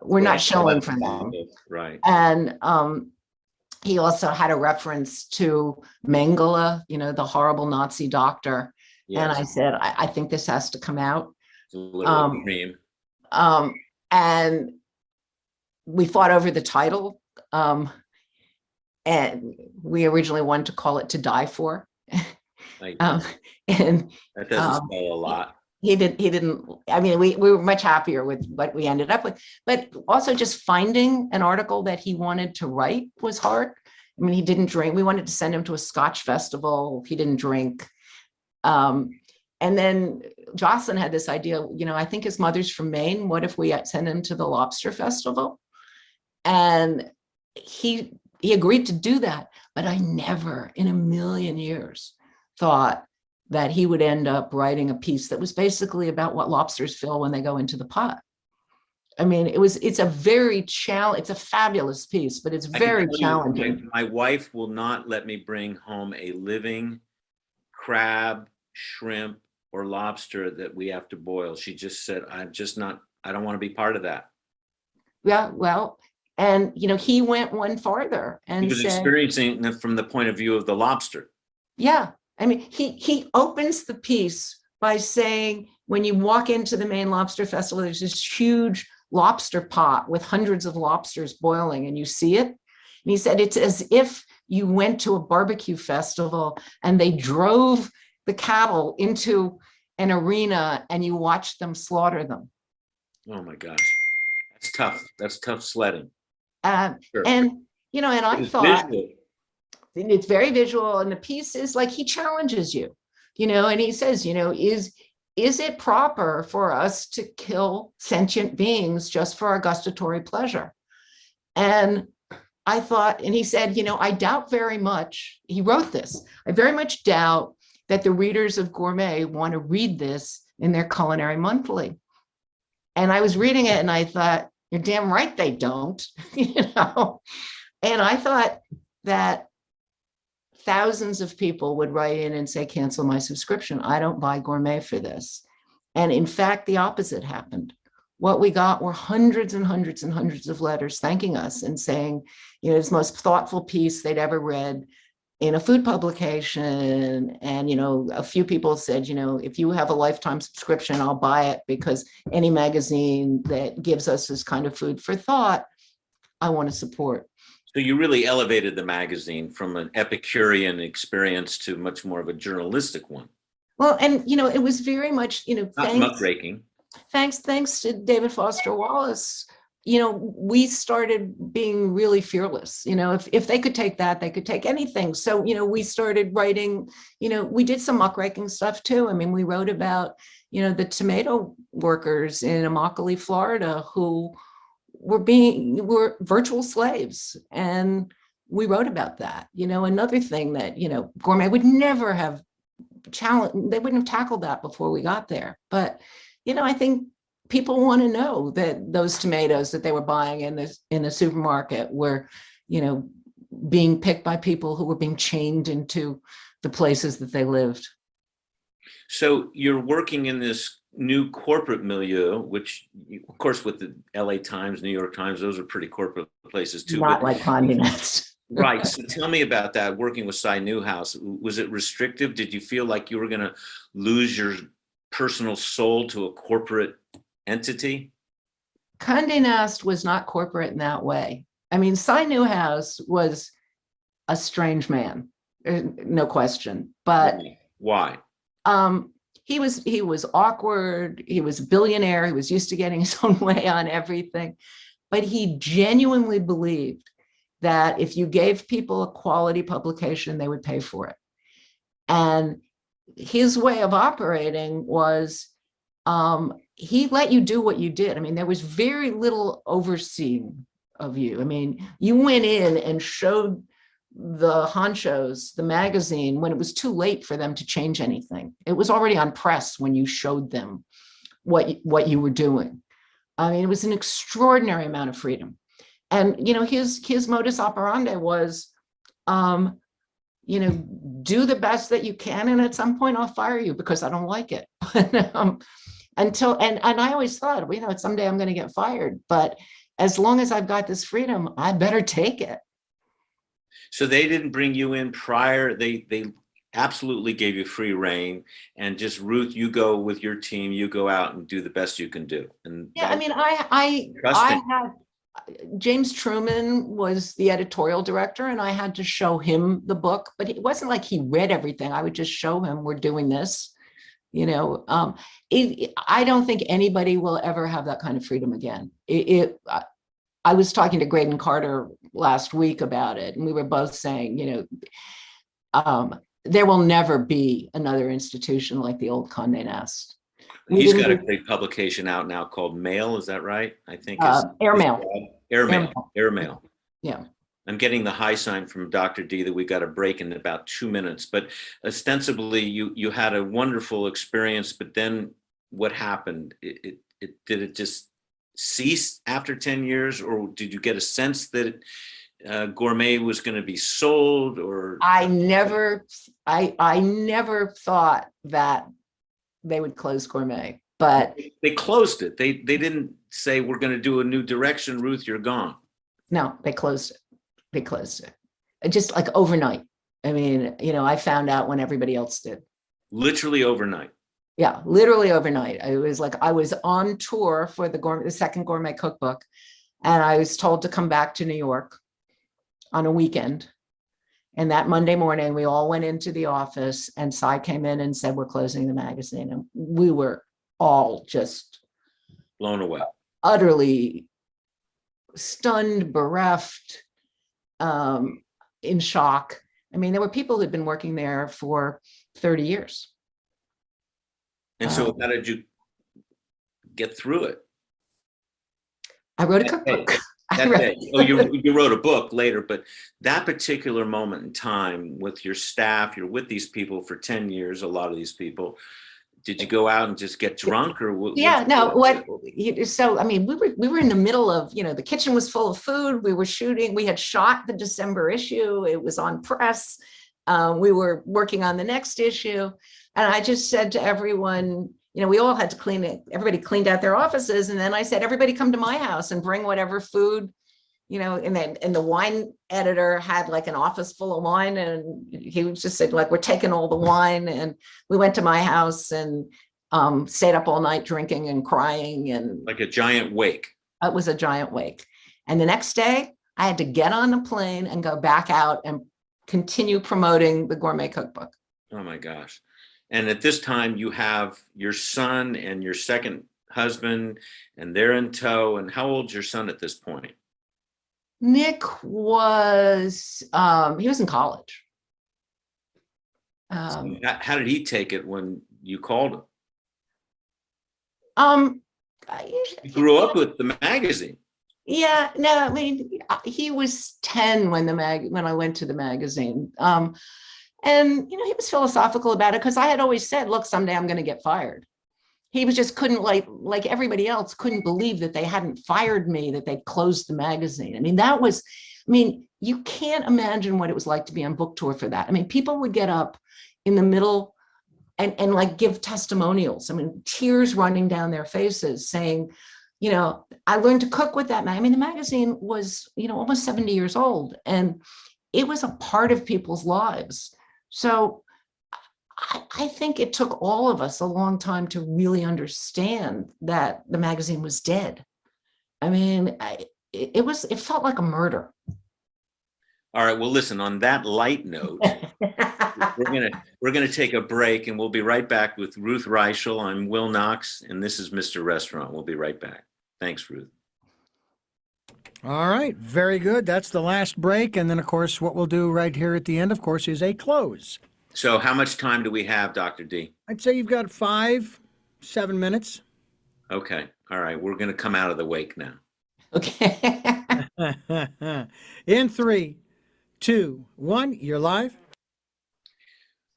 we're not showing for them. Right. And he also had a reference to Mengele, the horrible Nazi doctor. Yes. And I said, I think this has to come out. It's a little cream. And we fought over the title. And we originally wanted to call it To Die For. And That doesn't spell a lot. He didn't, I mean, we were much happier with what we ended up with, but also just finding an article that he wanted to write was hard. I mean, he didn't drink. We wanted to send him to a Scotch festival. He didn't drink. And then Jocelyn had this idea, I think his mother's from Maine. What if we send him to the lobster festival? And he agreed to do that, but I never in a million years thought that he would end up writing a piece that was basically about what lobsters feel when they go into the pot. I mean, it's a fabulous piece, but it's very challenging. My wife will not let me bring home a living crab, shrimp, or lobster that we have to boil. She just said, I don't want to be part of that. Yeah, well, and he went one farther and he was said, experiencing it from the point of view of the lobster. Yeah, I mean, he opens the piece by saying, when you walk into the Maine Lobster Festival, there's this huge lobster pot with hundreds of lobsters boiling, and you see it. And he said, it's as if you went to a barbecue festival and they drove the cattle into an arena and you watched them slaughter them. Oh my gosh, that's tough. That's tough sledding. Sure. And I thought visual. It's very visual, and the piece is like he challenges you, and he says, is it proper for us to kill sentient beings just for our gustatory pleasure? And I thought, and he said, I doubt very much, he wrote this, I very much doubt that the readers of Gourmet want to read this in their culinary monthly. And I was reading it and I thought, you're damn right they don't, you know. And I thought that thousands of people would write in and say, cancel my subscription. I don't buy Gourmet for this. And in fact, the opposite happened. What we got were hundreds and hundreds and hundreds of letters thanking us and saying, you know, it's the most thoughtful piece they'd ever read in a food publication. And, you know, a few people said, you know, if you have a lifetime subscription, I'll buy it, because any magazine that gives us this kind of food for thought, I want to support. So you really elevated the magazine from an Epicurean experience to much more of a journalistic one. Well, and, you know, it was very much, you know, Not muckraking. Thanks to David Foster Wallace, you know, we started being really fearless. You know, if they could take that, they could take anything. So, you know, we started writing, you know, we did some muckraking stuff too. I mean, we wrote about, you know, the tomato workers in Immokalee, Florida, who were virtual slaves. And we wrote about that. You know, another thing that, you know, Gourmet would never have challenged, they wouldn't have tackled that before we got there. But, you know, I think people want to know that those tomatoes that they were buying in the supermarket were, you know, being picked by people who were being chained into the places that they lived. So you're working in this new corporate milieu, which, of course, with the LA Times, New York Times, those are pretty corporate places too. Not like Condé Nast. Right. So tell me about that, working with Cy Newhouse. Was it restrictive? Did you feel like you were going to lose your personal soul to a corporate entity? Condé Nast was not corporate in that way. I mean, Cy Newhouse was a strange man, no question. But why? He was awkward. He was a billionaire. He was used to getting his own way on everything. But he genuinely believed that if you gave people a quality publication, they would pay for it. And his way of operating was, he let you do what you did. I mean, there was very little overseeing of you. I mean, you went in and showed the honchos, the magazine, when it was too late for them to change anything. It was already on press when you showed them what you were doing. I mean, it was an extraordinary amount of freedom. And, you know, his modus operandi was, you know, do the best that you can. And at some point I'll fire you because I don't like it. And I always thought, you know, someday I'm going to get fired, but as long as I've got this freedom, I better take it. So they didn't bring you in prior. They absolutely gave you free reign, and just, Ruth, you go with your team, you go out and do the best you can do. And yeah, I mean, I had, James Truman was the editorial director, and I had to show him the book, but it wasn't like he read everything. I would just show him, we're doing this, you know. I don't think anybody will ever have that kind of freedom again. I was talking to Graydon Carter last week about it, and we were both saying, you know, there will never be another institution like the old Condé Nast. He's got a great publication out now called Mail. Is that right? I think it's Airmail. Airmail. Yeah. I'm getting the high sign from Dr. D that we got a break in about 2 minutes, but ostensibly you had a wonderful experience, but then what happened? Did it just cease after 10 years, or did you get a sense that Gourmet was going to be sold? Or I never thought that they would close Gourmet, but they closed it. They didn't say, we're going to do a new direction, Ruth, you're gone. No, they closed it. They closed it. Just like overnight. I mean, you know, I found out when everybody else did. Literally overnight. Yeah, literally overnight. It was like I was on tour for the second Gourmet cookbook, and I was told to come back to New York on a weekend. And that Monday morning, we all went into the office, and Cy came in and said, we're closing the magazine. And we were all just blown away, utterly stunned, bereft, in shock. I mean, there were people who'd been working there for 30 years. And so how did you get through it? I wrote a cookbook. That day. Oh, you wrote a book later, but that particular moment in time with your staff, you're with these people for 10 years, a lot of these people. Did you go out and just get drunk or what? Yeah, no, so I mean, we were in the middle of, the kitchen was full of food. We were shooting, we had shot the December issue. It was on press. We were working on the next issue. And I just said to everyone, we all had to clean it. Everybody cleaned out their offices. And then I said, everybody come to my house and bring whatever food, and the wine editor had like an office full of wine, and he just said, like, we're taking all the wine. And we went to my house and stayed up all night drinking and crying. And like a giant wake. It was a giant wake. And the next day I had to get on the plane and go back out and continue promoting the Gourmet cookbook. Oh my gosh. And at this time you have your son and your second husband, and they're in tow. And how old's your son at this point? Nick was, he was in college. So how did he take it when you called him? You grew up with the magazine. Yeah, no, I mean, he was 10 when I went to the magazine. And, he was philosophical about it because I had always said, look, someday I'm going to get fired. He was just couldn't, like everybody else, couldn't believe that they hadn't fired me, that they'd closed the magazine. I mean, you can't imagine what it was like to be on book tour for that. I mean, people would get up in the middle and like give testimonials. I mean, tears running down their faces saying, I learned to cook with that. I mean, the magazine was, almost 70 years old, and it was a part of people's lives. So I think it took all of us a long time to really understand that the magazine was dead. I mean, it felt like a murder. All right. Well, listen, on that light note, we're gonna take a break, and we'll be right back with Ruth Reichl. I'm Will Knox, and this is Mr. Restaurant. We'll be right back. Thanks, Ruth. All right, very good. That's the last break. And then, of course, what we'll do right here at the end, of course, is a close. So how much time do we have, Dr. D? I'd say you've got 5-7 minutes. Okay. All right. We're going to come out of the wake now. Okay. In 3, 2, 1, you're live.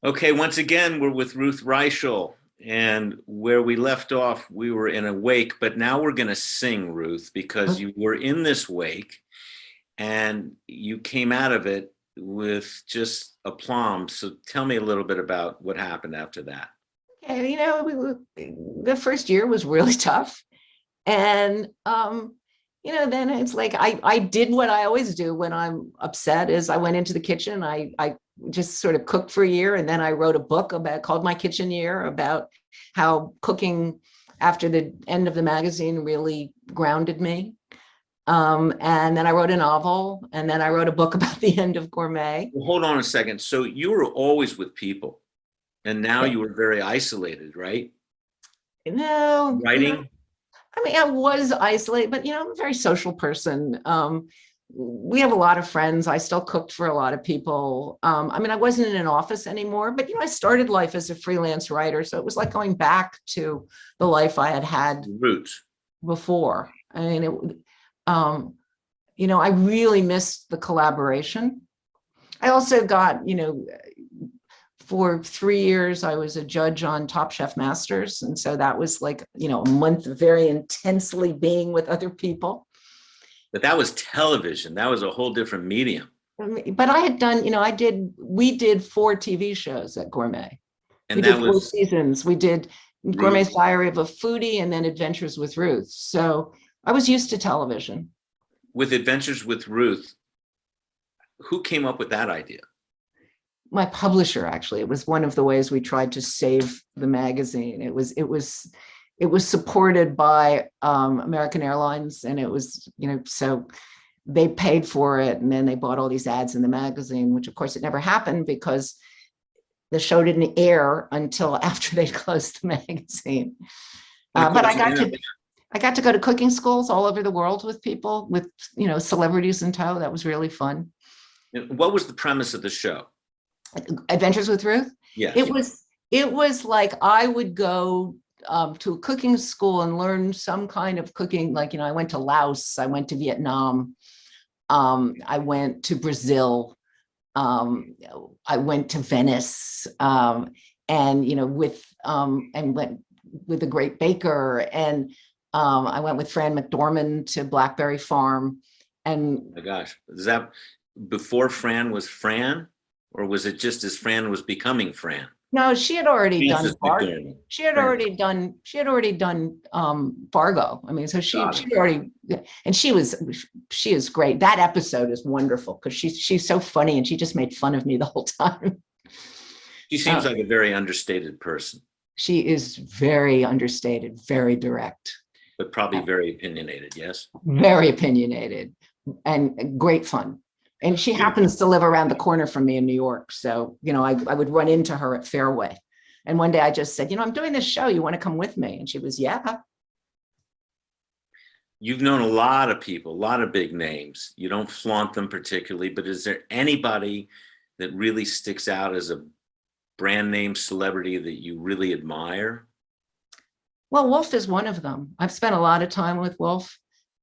Okay. Once again, we're with Ruth Reichl. And where we left off, we were in a wake, but now we're going to sing, Ruth, because you were in this wake and you came out of it with just aplomb. So tell me a little bit about what happened after that. Okay, the first year was really tough. And, then it's like, I did what I always do when I'm upset is I went into the kitchen, I just sort of cooked for a year. And then I wrote a book called My Kitchen Year, about how cooking after the end of the magazine really grounded me. And then I wrote a novel, and then I wrote a book about the end of Gourmet. Well, hold on a second. So you were always with people, and now you were very isolated, right? No. Writing? I mean, I was isolated, but, I'm a very social person. We have a lot of friends. I still cooked for a lot of people. I mean, I wasn't in an office anymore, but, I started life as a freelance writer. So it was like going back to the life I had Roots before. I mean, I really missed the collaboration. I also got, for 3 years, I was a judge on Top Chef Masters. And so that was like, a month of very intensely being with other people. But that was television. That was a whole different medium. But I had done, we did 4 TV shows at Gourmet. And we that did 4 was seasons. We did Gourmet's Diary of a Foodie and then Adventures with Ruth. So I was used to television. With Adventures with Ruth, who came up with that idea? My publisher, actually. It was one of the ways we tried to save the magazine. It was supported by American Airlines, and it was, so they paid for it, and then they bought all these ads in the magazine, which of course it never happened because the show didn't air until after they closed the magazine. But I got to go to cooking schools all over the world with people, with celebrities in tow. That was really fun. What was the premise of the show? Adventures with Ruth? Yes. It was like I would go to a cooking school and learn some kind of cooking. Like, I went to Laos, I went to Vietnam, I went to Brazil, I went to Venice, and went with a great baker, and I went with Fran McDormand to Blackberry Farm. And Oh my gosh, is that before Fran was Fran, or was it just as Fran was becoming Fran? no, she had already Frances done McDormand. she had already done Fargo. I mean, so she Got it. she'd already, and she is great. That episode is wonderful because she's so funny, and she just made fun of me the whole time. She seems like a very understated person, She is very understated, very direct, but probably very opinionated. Yes. very opinionated, and great fun. And she happens to live around the corner from me in New York. So, I would run into her at Fairway. And one day I just said, I'm doing this show. You want to come with me? And she was, yeah. You've known a lot of people, a lot of big names. You don't flaunt them particularly, but is there anybody that really sticks out as a brand name celebrity that you really admire? Well, Wolf is one of them. I've spent a lot of time with Wolf,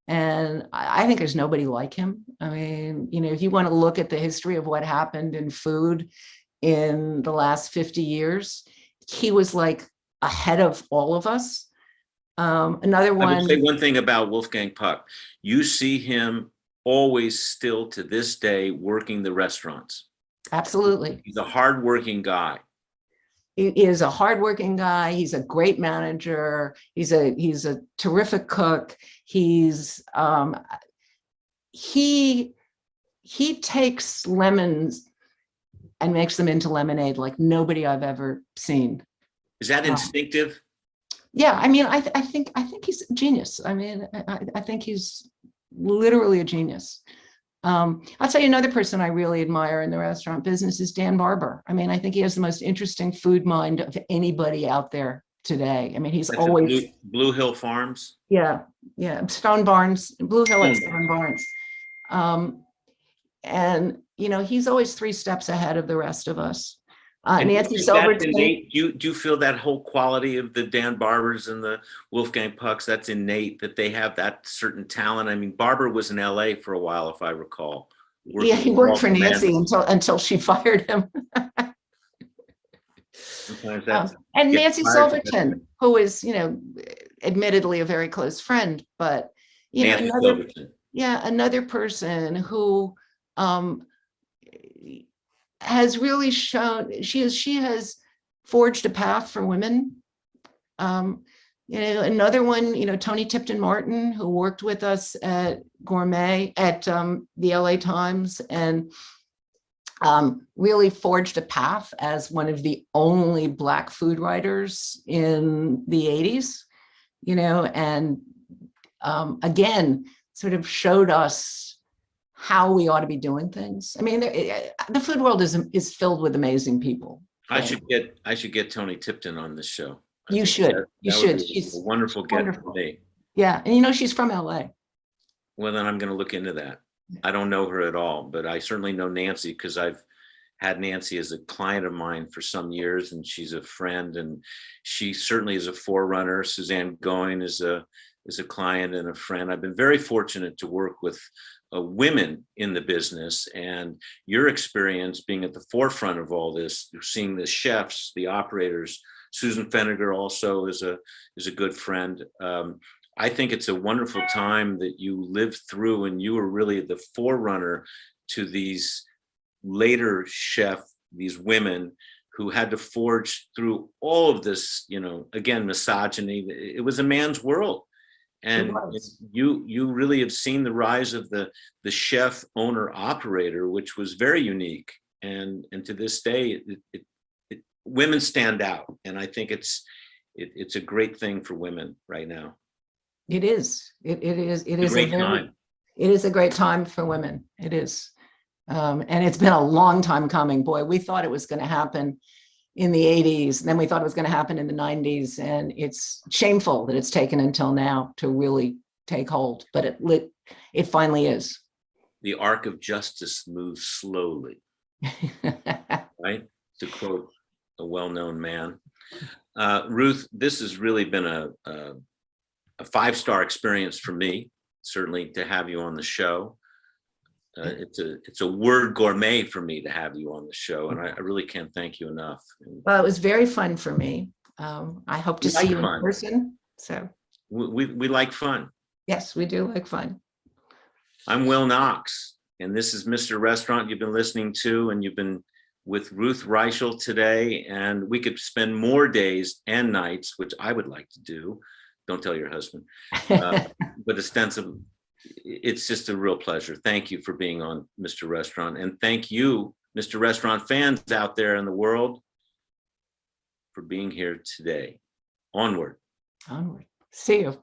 and I think there's nobody like him. I mean, if you want to look at the history of what happened in food in the last 50 years, he was like ahead of all of us. Another I would one. say one thing about Wolfgang Puck. You see him always still to this day working the restaurants. Absolutely. He's a hardworking guy. He is a hardworking guy. He's a great manager. He's a terrific cook. He takes lemons and makes them into lemonade like nobody I've ever seen. Is that instinctive? Yeah, I mean, I think he's a genius. I mean, I think he's literally a genius. I'll tell you another person I really admire in the restaurant business is Dan Barber. I mean, I think he has the most interesting food mind of anybody out there today. I mean, he's That's always Blue Hill Farms. yeah, Stone Barns, Blue Hill at Stone Barns. And he's always 3 steps ahead of the rest of us. Nancy Silverton. Do you feel that whole quality of the Dan Barbers and the Wolfgang Pucks, that's innate, that they have that certain talent? I mean, Barber was in LA for a while, if I recall. Yeah, he worked for Nancy until she fired him. And Nancy Silverton, who is, admittedly a very close friend, but another person who has really shown she has forged a path for women. Another one, Tony Tipton Martin, who worked with us at Gourmet at the LA Times, and really forged a path as one of the only Black food writers in the 80s, and again, sort of showed us how we ought to be doing things. I mean, the food world is filled with amazing people. I should get Tony Tipton on this show. You should. She's a wonderful get for me. Yeah, and she's from LA. Well, then I'm going to look into that. I don't know her at all, but I certainly know Nancy because I've had Nancy as a client of mine for some years, and she's a friend, and she certainly is a forerunner. Suzanne Goin is a client and a friend. I've been very fortunate to work with women in the business, and your experience being at the forefront of all this, seeing the chefs, the operators. Susan Feniger also is a good friend. I think it's a wonderful time that you lived through, and you were really the forerunner to these later these women who had to forge through all of this, again, misogyny. It was a man's world. And you really have seen the rise of the chef owner operator, which was very unique. And to this day, women stand out. And I think it's a great thing for women right now. It is. It is a great time. It is a great time for women. It is. And it's been a long time coming. Boy, we thought it was going to happen in the 80s, and then we thought it was going to happen in the 90s, and it's shameful that it's taken until now to really take hold, but it finally is. The arc of justice moves slowly, right? To quote a well-known man. Ruth, this has really been a 5-star experience for me, certainly to have you on the show. It's a word gourmet for me to have you on the show, and I really can't thank you enough. Well, it was very fun for me. I hope to We see like you in fun. person. So We like fun. yes, we do like fun. I'm Will Knox, and this is Mr. Restaurant you've been listening to, and you've been with Ruth Reichl today, and we could spend more days and nights, which I would like to do. Don't tell your husband, but ostensibly, it's just a real pleasure. Thank you for being on Mr. Restaurant, and thank you, Mr. Restaurant fans out there in the world, for being here today. Onward. Onward. See you.